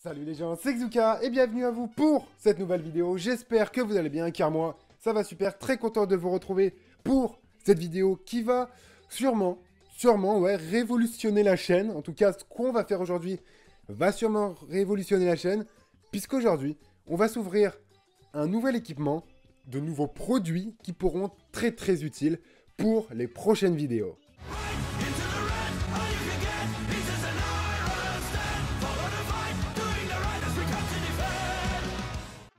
Salut les gens, c'est Xuka et bienvenue à vous pour cette nouvelle vidéo. J'espère que vous allez bien car moi, ça va super, très content de vous retrouver pour cette vidéo qui va sûrement, ouais, révolutionner la chaîne. En tout cas, ce qu'on va faire aujourd'hui va sûrement révolutionner la chaîne puisqu'aujourd'hui, on va s'ouvrir un nouvel équipement, de nouveaux produits qui pourront très utiles pour les prochaines vidéos.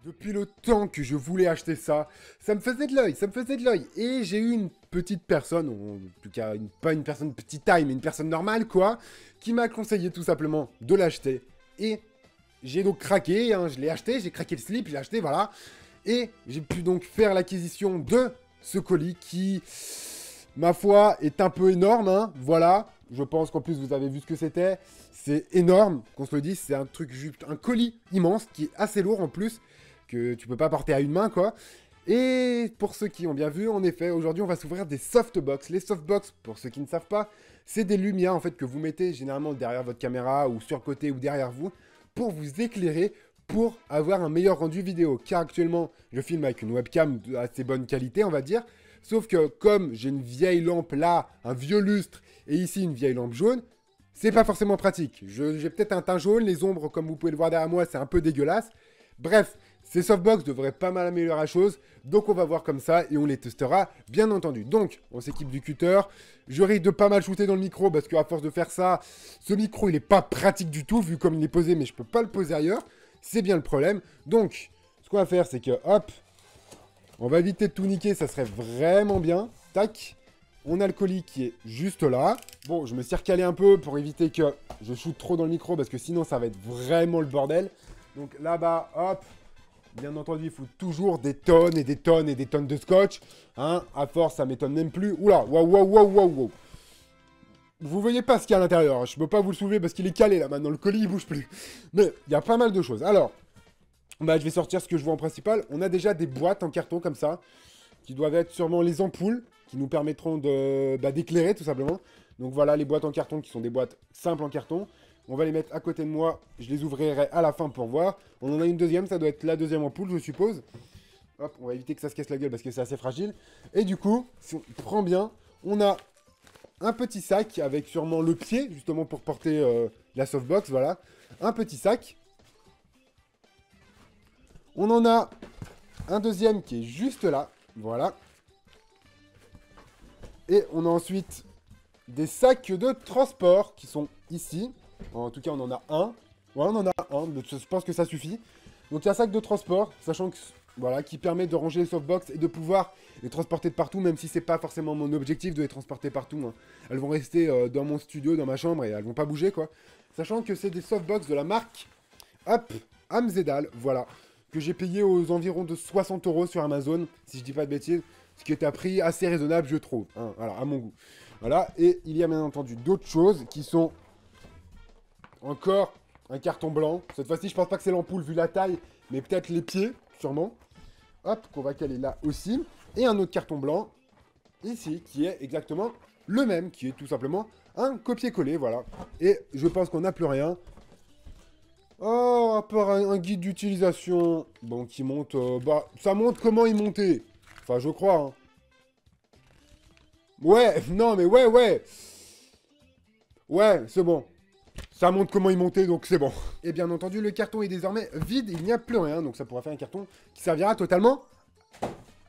Depuis le temps que je voulais acheter ça, ça me faisait de l'œil, Et j'ai eu une petite personne, en tout cas pas une personne petite taille, mais une personne normale quoi, qui m'a conseillé tout simplement de l'acheter. Et j'ai donc craqué, hein, je l'ai acheté, j'ai craqué le slip, je l'ai acheté, voilà. Et j'ai pu donc faire l'acquisition de ce colis qui, ma foi, est un peu énorme, hein, voilà. Je pense qu'en plus vous avez vu ce que c'était, c'est énorme, qu'on se le dise, c'est un truc, juste un colis immense qui est assez lourd en plus, que tu peux pas porter à une main, quoi. Et pour ceux qui ont bien vu, en effet, aujourd'hui, on va s'ouvrir des softbox. Les softbox, pour ceux qui ne savent pas, c'est des lumières, en fait, que vous mettez généralement derrière votre caméra ou sur le côté ou derrière vous pour vous éclairer, pour avoir un meilleur rendu vidéo. Car actuellement, je filme avec une webcam de assez bonne qualité, on va dire. Sauf que comme j'ai une vieille lampe là, un vieux lustre, et ici une vieille lampe jaune, c'est pas forcément pratique. J'ai peut-être un teint jaune, les ombres, comme vous pouvez le voir derrière moi, c'est un peu dégueulasse. Bref, ces softbox devraient pas mal améliorer la chose, donc on va voir comme ça et on les testera, bien entendu. Donc, on s'équipe du cutter. Je risque de pas mal shooter dans le micro parce qu'à force de faire ça, ce micro il est pas pratique du tout vu comme il est posé, mais je peux pas le poser ailleurs. C'est bien le problème. Donc, ce qu'on va faire, c'est que hop, on va éviter de tout niquer, ça serait vraiment bien. Tac. On a le colis qui est juste là. Bon, je me suis recalé un peu pour éviter que je shoote trop dans le micro parce que sinon ça va être vraiment le bordel. Donc là-bas, hop. Bien entendu, il faut toujours des tonnes et des tonnes et des tonnes de scotch. Hein, à force, ça m'étonne même plus. Oula, waouh. Vous voyez pas ce qu'il y a à l'intérieur. Je peux pas vous le soulever parce qu'il est calé là maintenant. Le colis, il bouge plus. Mais il y a pas mal de choses. Alors, bah, je vais sortir ce que je vois en principal. On a déjà des boîtes en carton comme ça, qui doivent être sûrement les ampoules, qui nous permettront d'éclairer tout simplement. Donc voilà, les boîtes en carton qui sont des boîtes simples en carton. On va les mettre à côté de moi, je les ouvrirai à la fin pour voir. On en a une deuxième, ça doit être la deuxième ampoule, je suppose. Hop, on va éviter que ça se casse la gueule parce que c'est assez fragile. Et du coup, si on prend bien, on a un petit sac avec sûrement le pied, justement pour porter la softbox, voilà. Un petit sac. On en a un deuxième qui est juste là, voilà. Et on a ensuite des sacs de transport qui sont ici. En tout cas, on en a un. Ouais, on en a un. Je pense que ça suffit. Donc, il y a un sac de transport, sachant que voilà, qui permet de ranger les softbox et de pouvoir les transporter de partout, même si c'est pas forcément mon objectif de les transporter partout. Hein. Elles vont rester dans mon studio, dans ma chambre, et elles vont pas bouger, quoi. Sachant que c'est des softbox de la marque hop, Amzedal, voilà, que j'ai payé aux environs de 60 € sur Amazon, si je dis pas de bêtises, ce qui est un prix assez raisonnable, je trouve. Hein, voilà, à mon goût. Voilà, et il y a bien entendu d'autres choses qui sont encore un carton blanc. Cette fois-ci, je pense pas que c'est l'ampoule vu la taille, mais peut-être les pieds, sûrement. Hop, qu'on va caler là aussi. Et un autre carton blanc, ici, qui est exactement le même, qui est tout simplement un copier-coller, voilà. Et je pense qu'on n'a plus rien. Oh, à part un guide d'utilisation, bon, qui monte, bah, ça montre comment y monter. Enfin, je crois, hein. Ouais, non, mais ouais. Ouais, c'est bon. Ça montre comment y monter, donc c'est bon. Et bien entendu, le carton est désormais vide, il n'y a plus rien. Donc ça pourra faire un carton qui servira totalement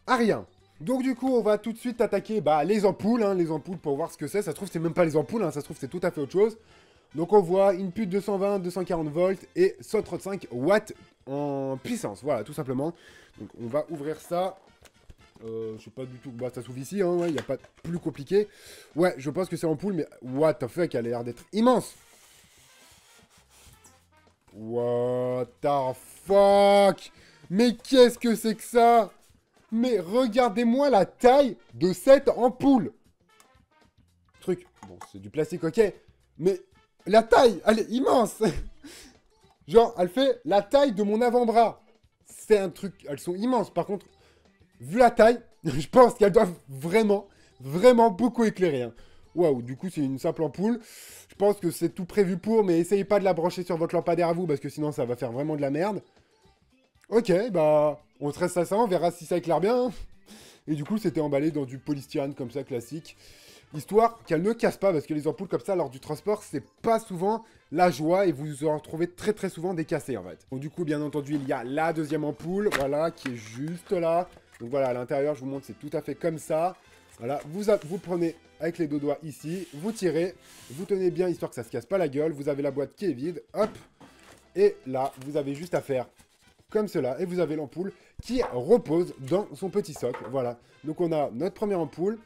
à rien. Donc du coup, on va tout de suite attaquer les ampoules. Hein, les ampoules pour voir ce que c'est. Ça se trouve, c'est même pas les ampoules, hein, ça se trouve, c'est tout à fait autre chose. Donc on voit input 220, 240 volts et 135 watts en puissance. Voilà, tout simplement. Donc on va ouvrir ça. Je sais pas du tout. Bah, ça s'ouvre ici, hein, il n'y a pas plus compliqué. Ouais, je pense que c'est l'ampoule, mais what the fuck, elle a l'air d'être immense. What the fuck? Mais qu'est-ce que c'est que ça? Mais regardez-moi la taille de cette ampoule. Truc, bon, c'est du plastique, ok. Mais la taille, elle est immense. Genre, elle fait la taille de mon avant-bras. C'est un truc, elles sont immenses. Par contre, vu la taille, je pense qu'elles doivent vraiment beaucoup éclairer. Hein. Waouh, du coup, c'est une simple ampoule. Je pense que c'est tout prévu pour, mais essayez pas de la brancher sur votre lampadaire à vous, parce que sinon, ça va faire vraiment de la merde. Ok, bah, on se reste à ça, on verra si ça éclaire bien. Hein. Et du coup, c'était emballé dans du polystyrène comme ça, classique. Histoire qu'elle ne casse pas, parce que les ampoules comme ça, lors du transport, c'est pas souvent la joie, et vous en retrouvez très très souvent des cassées, en fait. Donc du coup, bien entendu, il y a la deuxième ampoule, voilà, qui est juste là. Donc voilà, à l'intérieur, je vous montre, c'est tout à fait comme ça. Voilà, vous prenez avec les deux doigts ici, vous tirez, vous tenez bien, histoire que ça se casse pas la gueule. Vous avez la boîte qui est vide, hop. Et là, vous avez juste à faire comme cela, et vous avez l'ampoule qui repose dans son petit socle, voilà. Donc on a notre première ampoule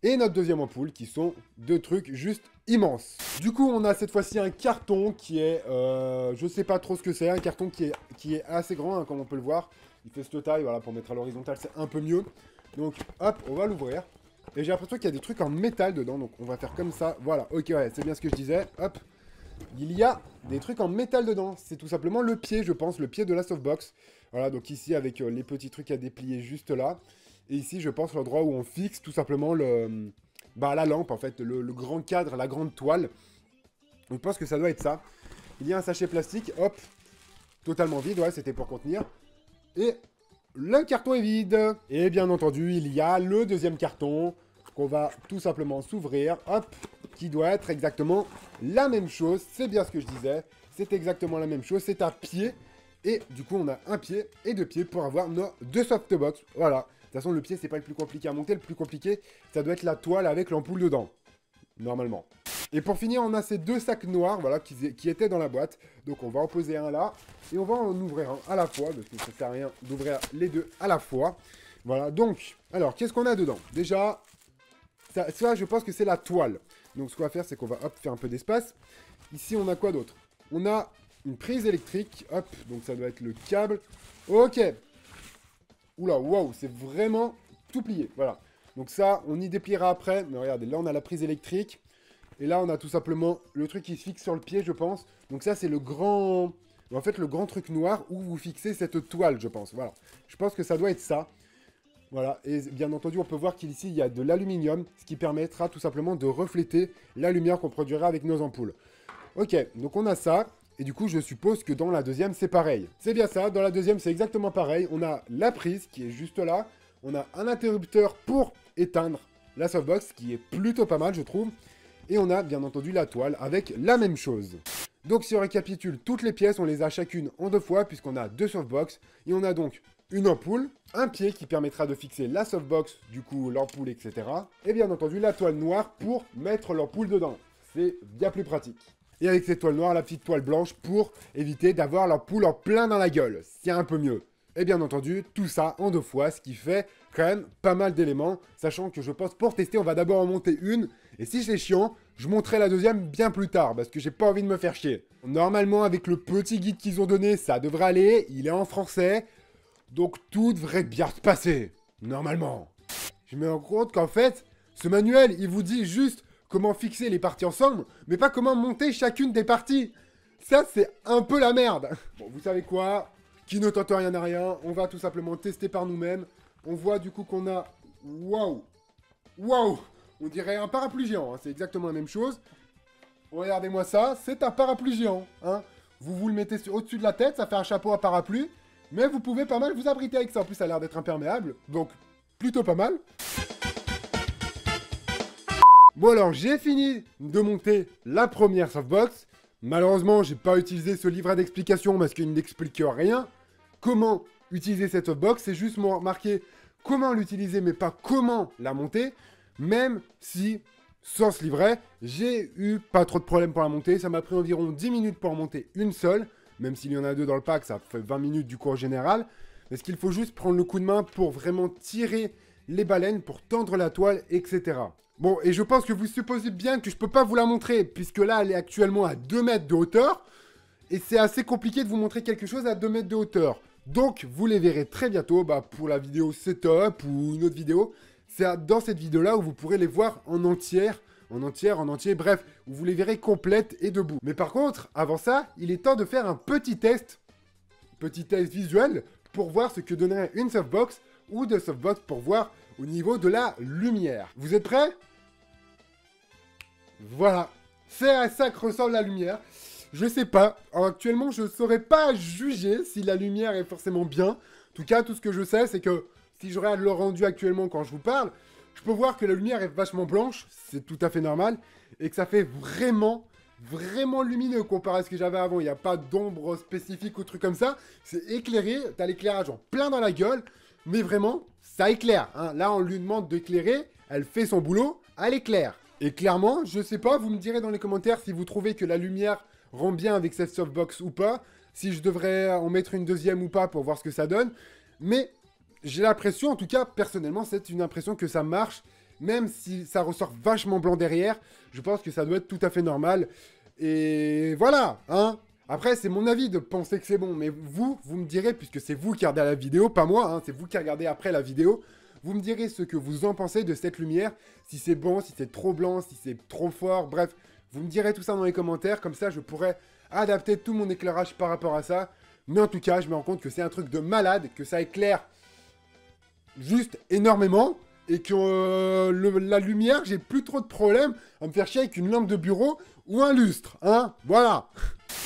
et notre deuxième ampoule, qui sont deux trucs juste immenses. Du coup, on a cette fois-ci un carton qui est, je sais pas trop ce que c'est, un carton qui est assez grand, hein, comme on peut le voir. Il fait cette taille, voilà, pour mettre à l'horizontale, c'est un peu mieux. Donc, hop, on va l'ouvrir. Et j'ai l'impression qu'il y a des trucs en métal dedans, donc on va faire comme ça, voilà. Ok, ouais, c'est bien ce que je disais, hop. Il y a des trucs en métal dedans. C'est tout simplement le pied, je pense, le pied de la softbox. Voilà, donc ici, avec les petits trucs à déplier juste là. Et ici, je pense, l'endroit où on fixe tout simplement la lampe, en fait, le grand cadre, la grande toile. Je pense que ça doit être ça. Il y a un sachet plastique, hop, totalement vide, ouais, c'était pour contenir. Et le carton est vide. Et bien entendu, il y a le deuxième carton qu'on va tout simplement s'ouvrir, hop, qui doit être exactement la même chose. C'est bien ce que je disais. C'est exactement la même chose. C'est un pied. Et du coup, on a un pied et deux pieds pour avoir nos deux softbox. Voilà. De toute façon, le pied, c'est pas le plus compliqué à monter. Le plus compliqué, ça doit être la toile avec l'ampoule dedans. Normalement. Et pour finir, on a ces deux sacs noirs, voilà, qui étaient dans la boîte. Donc, on va en poser un là. Et on va en ouvrir un à la fois. Parce que ça sert à rien d'ouvrir les deux à la fois. Voilà. Donc, alors, qu'est-ce qu'on a dedans? Déjà, ça, je pense que c'est la toile. Donc, ce qu'on va faire, c'est qu'on va, hop, faire un peu d'espace. Ici, on a quoi d'autre? On a une prise électrique. Hop, donc ça doit être le câble. Ok. Oula, waouh, c'est vraiment tout plié. Voilà. Donc ça, on y dépliera après. Mais regardez, là, on a la prise électrique. Et là, on a tout simplement le truc qui se fixe sur le pied, je pense. Donc ça, c'est le grand... En fait, le grand truc noir où vous fixez cette toile, je pense. Voilà. Je pense que ça doit être ça. Voilà, et bien entendu, on peut voir qu'ici, il y a de l'aluminium, ce qui permettra tout simplement de refléter la lumière qu'on produira avec nos ampoules. Ok, donc on a ça, et du coup, je suppose que dans la deuxième, c'est pareil. C'est bien ça, dans la deuxième, c'est exactement pareil. On a la prise qui est juste là, on a un interrupteur pour éteindre la softbox, qui est plutôt pas mal, je trouve. Et on a bien entendu la toile avec la même chose. Donc si on récapitule toutes les pièces, on les a chacune en deux fois, puisqu'on a deux softbox, et on a donc une ampoule, un pied qui permettra de fixer la softbox, du coup l'ampoule, etc. Et bien entendu la toile noire pour mettre l'ampoule dedans. C'est bien plus pratique. Et avec cette toile noire, la petite toile blanche pour éviter d'avoir l'ampoule en plein dans la gueule. C'est un peu mieux. Et bien entendu, tout ça en deux fois, ce qui fait quand même pas mal d'éléments, sachant que je pense pour tester, on va d'abord en monter une, et si c'est chiant, je monterai la deuxième bien plus tard, parce que j'ai pas envie de me faire chier. Normalement, avec le petit guide qu'ils ont donné, ça devrait aller, il est en français, donc tout devrait bien se passer, normalement. Je me rends compte qu'en fait, ce manuel, il vous dit juste comment fixer les parties ensemble, mais pas comment monter chacune des parties. Ça, c'est un peu la merde. Bon, vous savez quoi? Qui ne tente rien à rien, on va tout simplement tester par nous-mêmes. On voit du coup qu'on a... Waouh! Waouh! On dirait un parapluie géant, hein. C'est exactement la même chose. Regardez-moi ça, c'est un parapluie géant. Hein. Vous le mettez au-dessus de la tête, ça fait un chapeau à parapluie. Mais vous pouvez pas mal vous abriter avec ça. En plus, ça a l'air d'être imperméable. Donc, plutôt pas mal. Bon alors, j'ai fini de monter la première softbox. Malheureusement, j'ai pas utilisé ce livret d'explication parce qu'il n'explique rien. Comment utiliser cette softbox, c'est juste marqué comment l'utiliser, mais pas comment la monter. Même si, sans ce livret, j'ai eu pas trop de problèmes pour la monter. Ça m'a pris environ 10 minutes pour en monter une seule. Même s'il y en a deux dans le pack, ça fait 20 minutes du coup en général. Parce qu'il faut juste prendre le coup de main pour vraiment tirer les baleines, pour tendre la toile, etc. Bon, et je pense que vous supposez bien que je peux pas vous la montrer, puisque là, elle est actuellement à 2 mètres de hauteur. Et c'est assez compliqué de vous montrer quelque chose à 2 mètres de hauteur. Donc, vous les verrez très bientôt pour la vidéo setup ou une autre vidéo. C'est dans cette vidéo-là où vous pourrez les voir en entier, bref, où vous les verrez complètes et debout. Mais par contre, avant ça, il est temps de faire un petit test visuel, pour voir ce que donnerait une softbox ou deux softbox pour voir au niveau de la lumière. Vous êtes prêts? Voilà. C'est à ça que ressemble la lumière. Je sais pas. Actuellement, je saurais pas juger si la lumière est forcément bien. En tout cas, tout ce que je sais, c'est que si je regarde le rendu actuellement quand je vous parle, je peux voir que la lumière est vachement blanche. C'est tout à fait normal. Et que ça fait vraiment lumineux comparé à ce que j'avais avant. Il n'y a pas d'ombre spécifique ou truc comme ça. C'est éclairé. T'as l'éclairage en plein dans la gueule. Mais vraiment, ça éclaire. Hein. Là, on lui demande d'éclairer. Elle fait son boulot. Elle éclaire. Et clairement, je sais pas, vous me direz dans les commentaires si vous trouvez que la lumière rend bien avec cette softbox ou pas. Si je devrais en mettre une deuxième ou pas pour voir ce que ça donne. Mais j'ai l'impression, en tout cas, personnellement, c'est une impression que ça marche. Même si ça ressort vachement blanc derrière, je pense que ça doit être tout à fait normal. Et voilà, hein. Après, c'est mon avis de penser que c'est bon. Mais vous me direz, puisque c'est vous qui regardez la vidéo, pas moi, hein, c'est vous qui regardez après la vidéo. Vous me direz ce que vous en pensez de cette lumière. Si c'est bon, si c'est trop blanc, si c'est trop fort, bref. Vous me direz tout ça dans les commentaires. Comme ça, je pourrais adapter tout mon éclairage par rapport à ça. Mais en tout cas, je me rends compte que c'est un truc de malade, que ça éclaire juste énormément. Et que la lumière, j'ai plus trop de problème à me faire chier avec une lampe de bureau ou un lustre, hein. Voilà.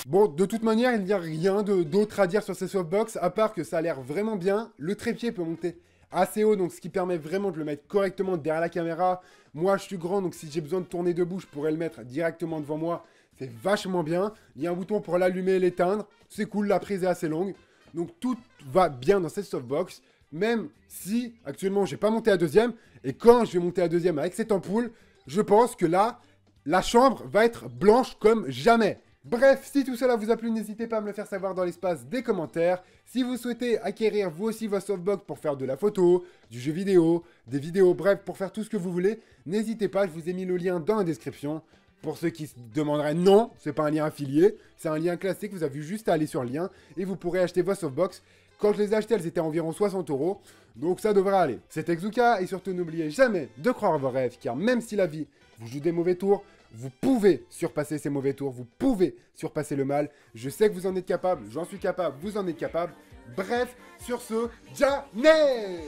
Bon, de toute manière, il n'y a rien d'autre à dire sur ces softbox, à part que ça a l'air vraiment bien. Le trépied peut monter assez haut, donc ce qui permet vraiment de le mettre correctement derrière la caméra. Moi, je suis grand, donc si j'ai besoin de tourner debout, je pourrais le mettre directement devant moi. C'est vachement bien. Il y a un bouton pour l'allumer et l'éteindre. C'est cool, la prise est assez longue. Donc tout va bien dans cette softbox. Même si, actuellement, j'ai pas monté à deuxième. Et quand je vais monter à deuxième avec cette ampoule, je pense que là, la chambre va être blanche comme jamais. Bref, si tout cela vous a plu, n'hésitez pas à me le faire savoir dans l'espace des commentaires. Si vous souhaitez acquérir vous aussi votre softbox pour faire de la photo, du jeu vidéo, des vidéos, bref, pour faire tout ce que vous voulez, n'hésitez pas, je vous ai mis le lien dans la description. Pour ceux qui se demanderaient, non, c'est pas un lien affilié, c'est un lien classique, vous avez juste à aller sur le lien et vous pourrez acheter vos softbox. Quand je les ai achetées, elles étaient à environ 60 €, donc ça devrait aller. C'était Xuka, et surtout n'oubliez jamais de croire à vos rêves, car même si la vie vous joue des mauvais tours, vous pouvez surpasser ces mauvais tours, vous pouvez surpasser le mal. Je sais que vous en êtes capable, j'en suis capable, vous en êtes capable. Bref, sur ce, jamais!